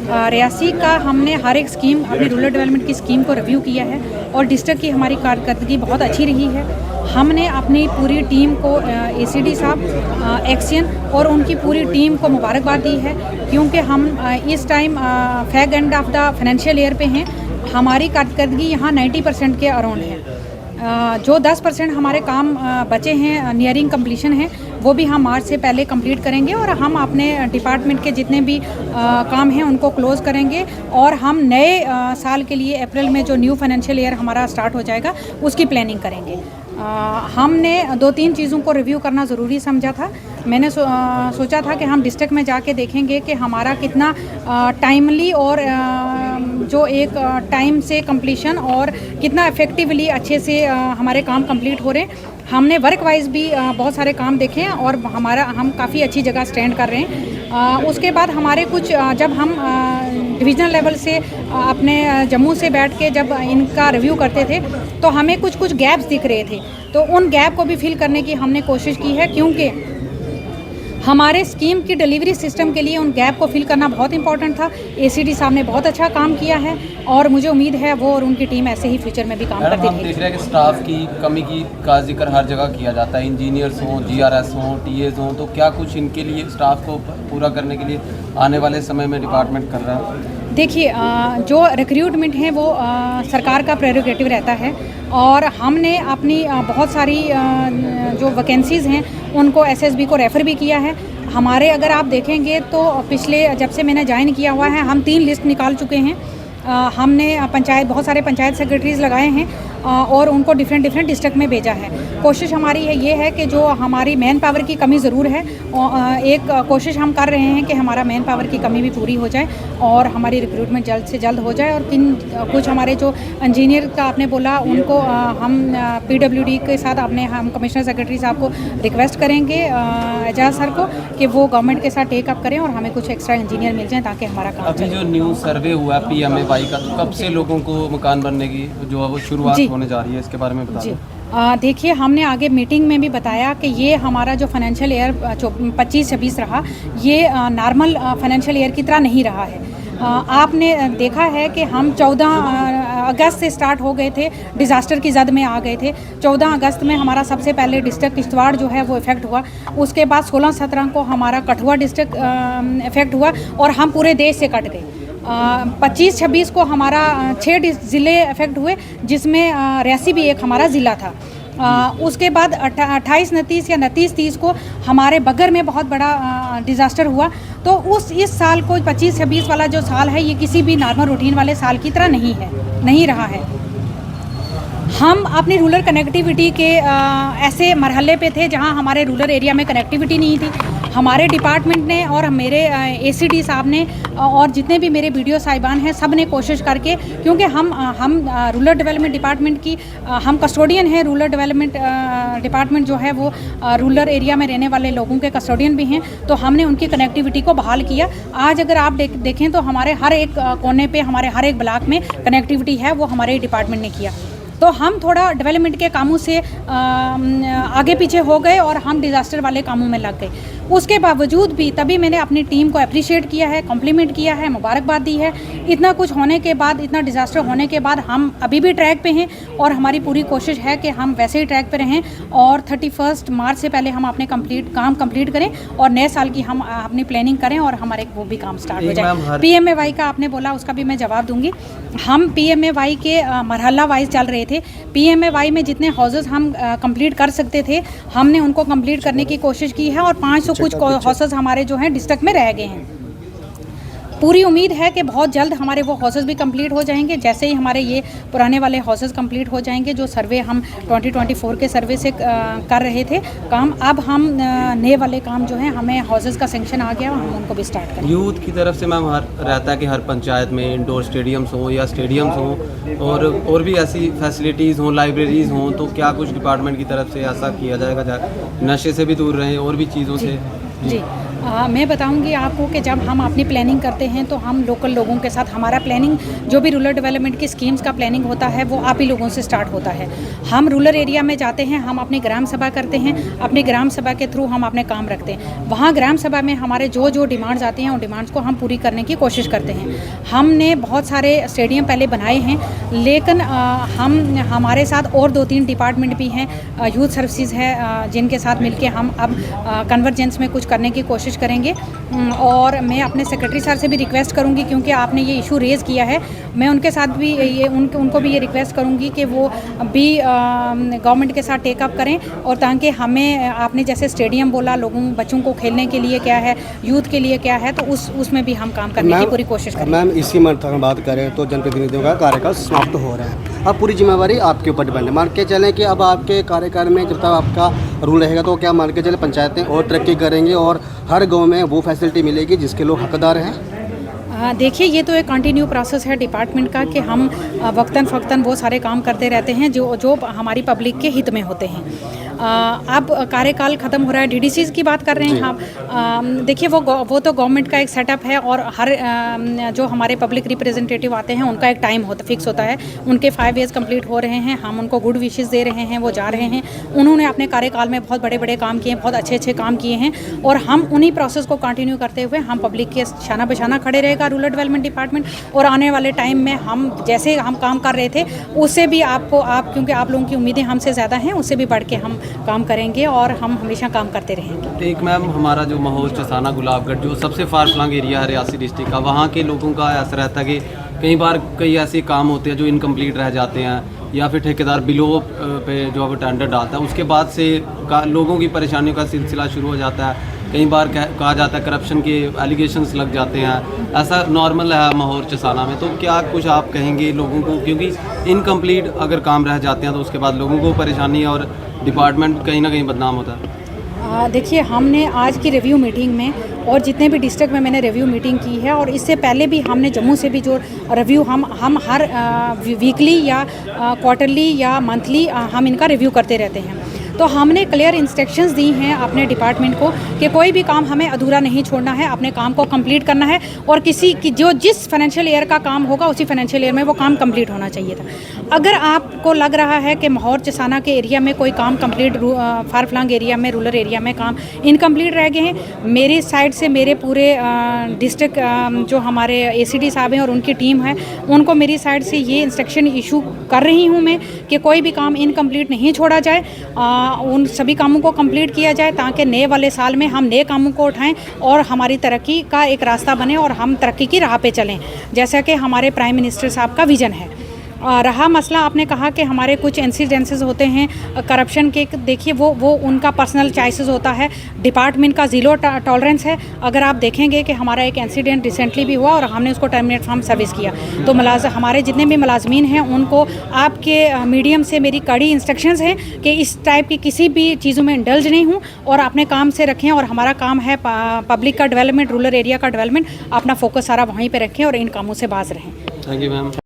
रियासी का हमने हर एक स्कीम अपनी रूरल डेवलपमेंट की स्कीम को रिव्यू किया है और डिस्ट्रिक्ट की हमारी कारकर्दगी बहुत अच्छी रही है। हमने अपनी पूरी टीम को एसीडी साहब, एक्सियन और उनकी पूरी टीम को मुबारकबाद दी है, क्योंकि हम इस time fag end of the financial year पे हैं। हमारी कारकर्दगी यहाँ 90% के अराउंड है। जो 10% हमारे काम बचे हैं, नियरिंग कंप्लीशन है, वो भी हम मार्च से पहले कंप्लीट करेंगे और हम अपने डिपार्टमेंट के जितने भी काम हैं उनको क्लोज़ करेंगे और हम नए साल के लिए अप्रैल में जो न्यू फाइनेंशियल ईयर हमारा स्टार्ट हो जाएगा उसकी प्लानिंग करेंगे। हमने 2-3 चीज़ों को रिव्यू करना ज़रूरी समझा था। मैंने सोचा था कि हम डिस्ट्रिक्ट में जाके देखेंगे कि हमारा कितना टाइमली और जो एक टाइम से कंप्लीशन और कितना इफ़ेक्टिवली अच्छे से हमारे काम कंप्लीट हो रहे हैं। हमने वर्क वाइज भी बहुत सारे काम देखे हैं और हम काफ़ी अच्छी जगह स्टैंड कर रहे हैं। उसके बाद हमारे कुछ जब हम डिवीज़नल लेवल से अपने जम्मू से बैठ के जब इनका रिव्यू करते थे तो हमें कुछ गैप्स दिख रहे थे, तो उन गैप को भी फिल करने की हमने कोशिश की है, क्योंकि हमारे स्कीम की डिलीवरी सिस्टम के लिए उन गैप को फिल करना बहुत इंपॉर्टेंट था। एसीडी साहब ने बहुत अच्छा काम किया है और मुझे उम्मीद है वो और उनकी टीम ऐसे ही फ्यूचर में भी काम करती रहेगी। हम देख रहे हैं कि स्टाफ की कमी की का जिक्र हर जगह किया जाता है, इंजीनियर्स हों, जीआरएस हों, टीएस हों, तो क्या कुछ इनके लिए स्टाफ को पूरा करने के लिए आने वाले समय में डिपार्टमेंट कर रहा है? देखिए, जो रिक्रूटमेंट है वो सरकार का प्रेरोगेटिव रहता है और हमने अपनी बहुत सारी जो वैकेंसीज़ हैं उनको एसएसबी को रेफ़र भी किया है। हमारे अगर आप देखेंगे तो पिछले जब से मैंने ज्वाइन किया हुआ है हम 3 लिस्ट निकाल चुके हैं। हमने बहुत सारे पंचायत सेक्रेटरीज़ लगाए हैं और उनको डिफरेंट डिस्ट्रिक्ट में भेजा है। कोशिश हमारी ये है कि जो हमारी मैन पावर की कमी ज़रूर है, एक कोशिश हम कर रहे हैं कि हमारा मैन पावर की कमी भी पूरी हो जाए और हमारी रिक्रूटमेंट जल्द से जल्द हो जाए। और कुछ हमारे जो इंजीनियर का आपने बोला उनको हम पीडब्ल्यूडी के साथ हम कमिश्नर सेक्रेटरी साहब को रिक्वेस्ट करेंगे, एजाज सर को, कि वो गवर्नमेंट के साथ टेकअप करें और हमें कुछ एक्स्ट्रा इंजीनियर मिल जाए ताकि हमारा काम अभी जो न्यू सर्वे हुआ PMAY का, तो कब से लोगों को मकान बनने की जो है वो शुरुआत होने जा रही है, इसके बारे में बता दें। देखिए, हमने आगे मीटिंग में भी बताया कि ये हमारा जो फाइनेंशियल ईयर 25-26 रहा, ये नॉर्मल फाइनेंशियल ईयर की तरह नहीं रहा है। आपने देखा है कि हम 14 अगस्त से स्टार्ट हो गए थे, डिज़ास्टर की जद में आ गए थे। 14 अगस्त में हमारा सबसे पहले डिस्ट्रिक्ट किश्तवाड़ जो है वो इफ़ेक्ट हुआ। उसके बाद 16-17 को हमारा कठुआ डिस्ट्रिक्ट इफ़ेक्ट हुआ और हम पूरे देश से कट गए। 25-26 को हमारा 6 ज़िले इफ़ेक्ट हुए, जिसमें रियासी भी एक हमारा ज़िला था। उसके बाद 28-29 या 29-30 को हमारे बगर में बहुत बड़ा डिज़ास्टर हुआ। तो इस साल को 25-26 वाला जो साल है ये किसी भी नॉर्मल रूटीन वाले साल की तरह नहीं रहा है। हम अपनी रूरल कनेक्टिविटी के ऐसे मरहले पे थे जहां हमारे रूरल एरिया में कनेक्टिविटी नहीं थी। हमारे डिपार्टमेंट ने और मेरे एसीडी साहब ने और जितने भी मेरे वीडियो साहिबान हैं, सब ने कोशिश करके, क्योंकि हम रूरल डेवलपमेंट डिपार्टमेंट की हम कस्टोडियन हैं। रूरल डेवलपमेंट डिपार्टमेंट जो है वो रूरल एरिया में रहने वाले लोगों के कस्टोडियन भी हैं, तो हमने उनकी कनेक्टिविटी को बहाल किया। आज अगर आप देखें तो हमारे हर एक कोने पे, हमारे हर एक ब्लॉक में कनेक्टिविटी है, वो हमारे डिपार्टमेंट ने किया। तो हम थोड़ा डेवलपमेंट के कामों से आगे पीछे हो गए और हम डिज़ास्टर वाले कामों में लग गए। उसके बावजूद भी तभी मैंने अपनी टीम को अप्रिशिएट किया है, कॉम्प्लीमेंट किया है, मुबारकबाद दी है। इतना कुछ होने के बाद, इतना डिज़ास्टर होने के बाद हम अभी भी ट्रैक पे हैं और हमारी पूरी कोशिश है कि हम वैसे ही ट्रैक पे रहें और 31 मार्च से पहले हम अपने काम कंप्लीट करें और नए साल की हम अपनी प्लानिंग करें और हमारे वो भी काम स्टार्ट हो जाए। PMAY का आपने बोला, उसका भी मैं जवाब दूंगी। हम PMAY के मरहला वाइज चल रहे थे। PMAY में जितने हाउसेस हम कंप्लीट कर सकते थे हमने उनको कंप्लीट करने की कोशिश की है और 500 कुछ हाउसेस हमारे जो हैं डिस्ट्रिक्ट में रह गए हैं। पूरी उम्मीद है कि बहुत जल्द हमारे वो हाउसेस भी कंप्लीट हो जाएंगे। जैसे ही हमारे ये पुराने वाले हाउसेस कंप्लीट हो जाएंगे, जो सर्वे हम 2024 के सर्वे से कर रहे थे काम, अब हम नए वाले काम जो हैं, हमें हाउसेस का सेंक्शन आ गया, हम उनको भी स्टार्ट करें। यूथ की तरफ से मैम रहता है कि हर पंचायत में इंडोर स्टेडियम्स हों या स्टेडियम्स हों और भी ऐसी फैसिलिटीज़ हों, लाइब्रेरीज़ हों, तो क्या कुछ डिपार्टमेंट की तरफ से ऐसा किया जाएगा नशे से भी दूर रहें और भी चीज़ों से? जी, मैं बताऊंगी आपको कि जब हम अपनी प्लानिंग करते हैं तो हम लोकल लोगों के साथ हमारा प्लानिंग जो भी रूरल डेवलपमेंट की स्कीम्स का प्लानिंग होता है वो आप ही लोगों से स्टार्ट होता है। हम रूरल एरिया में जाते हैं, हम अपनी ग्राम सभा करते हैं, अपनी ग्राम सभा के थ्रू हम अपने काम रखते हैं। वहाँ ग्राम सभा में हमारे जो जो डिमांड्स आती हैं उन डिमांड्स को हम पूरी करने की कोशिश करते हैं। हमने बहुत सारे स्टेडियम पहले बनाए हैं, लेकिन हमारे साथ और 2-3 डिपार्टमेंट भी हैं, यूथ सर्विसेज है, जिनके साथ मिलके हम अब कन्वर्जेंस में कुछ करने की कोशिश करेंगे। और मैं अपने सेक्रेटरी सर से भी रिक्वेस्ट करूंगी, क्योंकि आपने ये इशू रेज़ किया है, मैं उनके साथ भी उनको भी ये रिक्वेस्ट करूंगी कि वो भी गवर्नमेंट के साथ टेकअप करें, और ताकि हमें आपने जैसे स्टेडियम बोला, बच्चों को खेलने के लिए क्या है, यूथ के लिए क्या है, तो उसमें भी हम काम करने की पूरी कोशिश करें। मैम, इसी मंथ में बात करें तो जनप्रतिनिधियों का कार्यकाल समाप्त हो रहा है, अब पूरी जिम्मेवारी आपके ऊपर डिपेंड है। मान के चलें कि अब आपके कार्यकाल में जब तक आपका रूल रहेगा तो क्या मान के चले पंचायतें और तरक्की करेंगे और हर गांव में वो फैसिलिटी मिलेगी जिसके लोग हकदार हैं? देखिए, ये तो एक कंटिन्यू प्रोसेस है डिपार्टमेंट का कि हम वक्तन फ़क्तन वो सारे काम करते रहते हैं जो हमारी पब्लिक के हित में होते हैं। अब कार्यकाल ख़त्म हो रहा है, डीडीसीज़ की बात कर रहे हैं हम। देखिए, वो तो गवर्नमेंट का एक सेटअप है, और हर जो हमारे पब्लिक रिप्रेजेंटेटिव आते हैं उनका एक टाइम फिक्स होता है। उनके 5 ईयर्स कंप्लीट हो रहे हैं, हम उनको गुड विशेस दे रहे हैं, वो जा रहे हैं। उन्होंने अपने कार्यकाल में बहुत बड़े बड़े काम किए हैं, बहुत अच्छे काम किए हैं, और हम उन्हीं प्रोसेस को कंटिन्यू करते हुए हम पब्लिक के शाना बशाना खड़े रहेगा रूरल डेवलपमेंट डिपार्टमेंट। और आने वाले टाइम में हम जैसे हम काम कर रहे थे उससे भी क्योंकि आप लोगों की उम्मीदें हमसे ज़्यादा हैं, उससे भी बढ़ के हम काम करेंगे और हम हमेशा काम करते रहेंगे। एक मैम, हमारा जो महौल चसाना गुलाबगढ़ जो सबसे फार फ्लंग एरिया है रियासी डिस्ट्रिक्ट का, वहाँ के लोगों का ऐसा रहता है कि कई ऐसे काम होते हैं जो इनकम्प्लीट रह जाते हैं, या फिर ठेकेदार बिलो पे जो अब टेंडर डालता है उसके बाद से लोगों की परेशानियों का सिलसिला शुरू हो जाता है। कई बार कहा जाता है करप्शन के एलिगेशंस लग जाते हैं, ऐसा नॉर्मल है माहौल चसाना में। तो क्या कुछ आप कहेंगे लोगों को, क्योंकि इनकम्प्लीट अगर काम रह जाते हैं तो उसके बाद लोगों को परेशानी और डिपार्टमेंट कहीं ना कहीं बदनाम होता है? देखिए, हमने आज की रिव्यू मीटिंग में और जितने भी डिस्ट्रिक्ट में मैंने रिव्यू मीटिंग की है, और इससे पहले भी हमने जम्मू से भी जो रिव्यू हम हर वीकली या क्वार्टरली या मंथली हम इनका रिव्यू करते रहते हैं। तो हमने क्लियर इंस्ट्रक्शंस दी हैं अपने डिपार्टमेंट को कि कोई भी काम हमें अधूरा नहीं छोड़ना है, अपने काम को कंप्लीट करना है, और जिस फाइनेंशियल ईयर का काम होगा उसी फाइनेंशियल ईयर में वो काम कंप्लीट होना चाहिए था। अगर आपको लग रहा है कि माहौर चसाना के एरिया में कोई काम कंप्लीट, फार फ्लंग एरिया में, रूरल एरिया में काम इनकम्प्लीट रह गए हैं, मेरी साइड से मेरे पूरे डिस्ट्रिक्ट जो हमारे ACD साहब हैं और उनकी टीम है, उनको मेरी साइड से ये इंस्ट्रक्शन इशू कर रही हूँ मैं कि कोई भी काम इनकम्प्लीट नहीं छोड़ा जाए, उन सभी कामों को कंप्लीट किया जाए, ताकि नए वाले साल में हम नए कामों को उठाएं और हमारी तरक्की का एक रास्ता बने और हम तरक्की की राह पे चलें, जैसा कि हमारे प्राइम मिनिस्टर साहब का विज़न है। रहा मसला, आपने कहा कि हमारे कुछ इंसिडेंसेस होते हैं करप्शन के, देखिए वो उनका पर्सनल चॉइसेस होता है, डिपार्टमेंट का ज़ीरो टॉलरेंस है। अगर आप देखेंगे कि हमारा एक इंसिडेंट रिसेंटली भी हुआ और हमने उसको टर्मिनेट फ्रॉम सर्विस किया, तो हमारे जितने भी मुलाजमीन हैं उनको आपके मीडियम से मेरी कड़ी इंस्ट्रक्शंस हैं कि इस टाइप की किसी भी चीज़ों में इंडल्ज नहीं हूँ, और अपने काम से रखें, और हमारा काम है पब्लिक का डेवलपमेंट, रूरल एरिया का डेवलपमेंट, अपना फोकस सारा वहीं पर रखें और इन कामों से बाज रहें। Thank you ma'am.